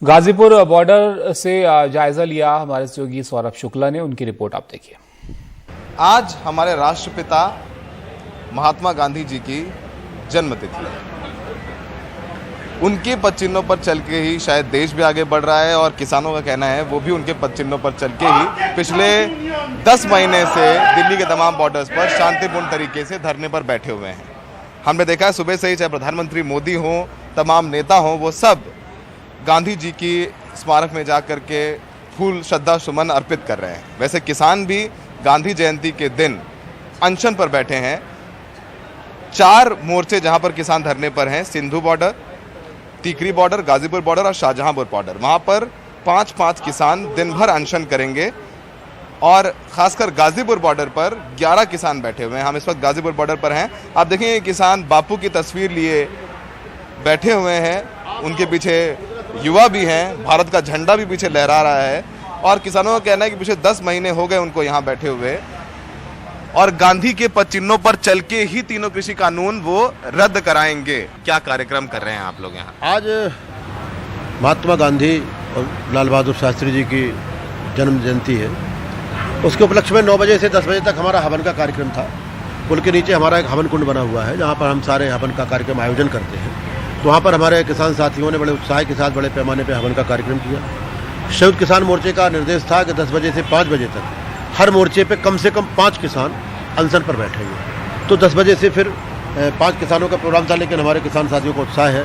Ghazipur border से जायजा लिया हमारे सहयोगी सौरभ शुक्ला ने। उनकी रिपोर्ट आप देखिए। आज हमारे राष्ट्रपिता महात्मा गांधी जी की जन्मतिथि है। उनके पद चिन्हों पर चल के ही शायद देश भी आगे बढ़ रहा है और किसानों का कहना है वो भी उनके पद चिन्हों पर चल के ही पिछले 10 महीने से दिल्ली के तमाम बॉर्डर्स पर शांतिपूर्ण तरीके से धरने पर बैठे हुए हैं। हमने देखा है सुबह से ही, चाहे प्रधानमंत्री मोदी हों, तमाम नेता हों, वो सब गांधी जी की स्मारक में जा कर के फूल श्रद्धा सुमन अर्पित कर रहे हैं। वैसे किसान भी गांधी जयंती के दिन अनशन पर बैठे हैं। 4 मोर्चे जहां पर किसान धरने पर हैं, Sindhu border, Tikri border, Ghazipur border और शाहजहांपुर बॉर्डर। वहां पर 5-5 किसान दिन भर अनशन करेंगे और खासकर गाजीपुर बॉर्डर पर 11 किसान बैठे हुए हैं। हम इस वक्त गाजीपुर बॉर्डर पर हैं। आप देखें ये किसान बापू की तस्वीर लिए बैठे हुए हैं। उनके पीछे युवा भी हैं, भारत का झंडा भी पीछे लहरा रहा है और किसानों का कहना है कि पिछले 10 महीने हो गए उनको यहाँ बैठे हुए और गांधी के पद चिन्हों पर चल के ही तीनों कृषि कानून वो रद्द कराएंगे। क्या कार्यक्रम कर रहे हैं आप लोग यहाँ? आज महात्मा गांधी और लाल बहादुर शास्त्री जी की जन्म जयंती है। उसके उपलक्ष्य में 9 बजे से 10 बजे तक हमारा हवन का कार्यक्रम था। पुल के नीचे हमारा एक हवन कुंड बना हुआ है जहाँ पर हम सारे हवन का कार्यक्रम आयोजन करते हैं। तो वहाँ पर हमारे किसान साथियों ने बड़े उत्साह के साथ बड़े पैमाने पर हवन का कार्यक्रम किया। संयुक्त किसान मोर्चे का निर्देश था कि 10 बजे से 5 बजे तक हर मोर्चे पे कम से कम 5 किसान अनशन पर बैठेंगे। तो 10 बजे से फिर 5 किसानों का प्रोग्राम था, लेकिन हमारे किसान साथियों को उत्साह है,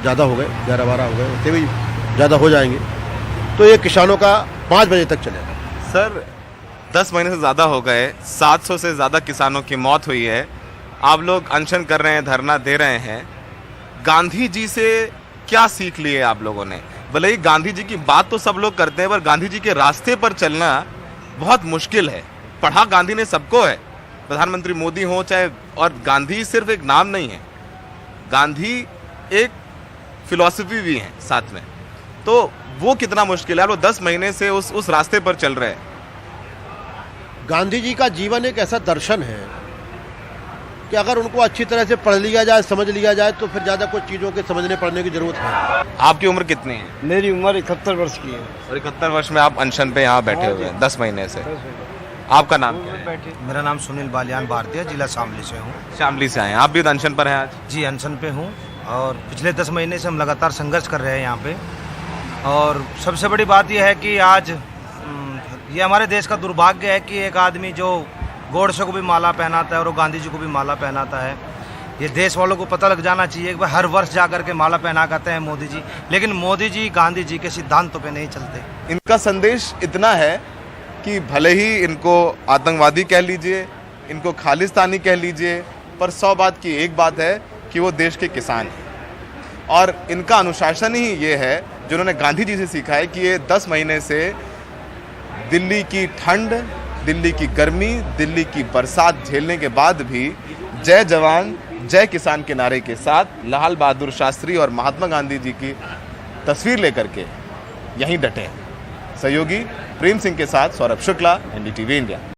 ज़्यादा हो गए, 11-12 हो गए, इससे भी ज़्यादा हो जाएंगे। तो ये किसानों का 5 बजे तक चलेगा। सर 10 महीने से ज़्यादा हो गए, 700 से ज़्यादा किसानों की मौत हुई है। आप लोग अनशन कर रहे हैं, धरना दे रहे हैं। गांधी जी से क्या सीख लिए आप लोगों ने? भले ही गांधी जी की बात तो सब लोग करते हैं, पर गांधी जी के रास्ते पर चलना बहुत मुश्किल है। पढ़ा गांधी ने सबको है, प्रधानमंत्री मोदी हो चाहे, और गांधी सिर्फ एक नाम नहीं है, गांधी एक फिलॉसफी भी है साथ में। तो वो कितना मुश्किल है? आप लोग 10 महीने से उस रास्ते पर चल रहे हैं। गांधी जी का जीवन एक ऐसा दर्शन है कि अगर उनको अच्छी तरह से पढ़ लिया जाए, समझ लिया जाए, तो फिर ज़्यादा कुछ चीज़ों के समझने पढ़ने की जरूरत है। आपकी उम्र कितनी है? मेरी उम्र 71 वर्ष की है। और 71 वर्ष में आप अनशन पे यहाँ बैठे हुए हैं 10 महीने से। आपका नाम क्या है? मेरा नाम सुनील बालियान भारतीय, जिला शामली से हूँ। शामली से आए हैं आप भी? अनशन पर हैं आज? जी अनशन पे हूँ और पिछले 10 महीने से हम लगातार संघर्ष कर रहे हैं यहाँ पे। और सबसे बड़ी बात यह है कि आज ये हमारे देश का दुर्भाग्य है कि एक आदमी जो गोडसे को भी माला पहनाता है और वो गांधी जी को भी माला पहनाता है। ये देश वालों को पता लग जाना चाहिए कि हर वर्ष जा करके माला पहना करते हैं मोदी जी, लेकिन मोदी जी गांधी जी के सिद्धांतों पे नहीं चलते। इनका संदेश इतना है कि भले ही इनको आतंकवादी कह लीजिए, इनको खालिस्तानी कह लीजिए, पर 100 बात की एक बात है कि वो देश के किसान हैं। और इनका अनुशासन ही ये है जो उन्होंने गांधी जी से सीखा है कि ये 10 महीने से दिल्ली की ठंड, दिल्ली की गर्मी, दिल्ली की बरसात झेलने के बाद भी जय जवान जय किसान के नारे के साथ लाल बहादुर शास्त्री और महात्मा गांधी जी की तस्वीर लेकर के यहीं डटे हैं। सहयोगी प्रेम सिंह के साथ सौरभ शुक्ला, NDTV इंडिया।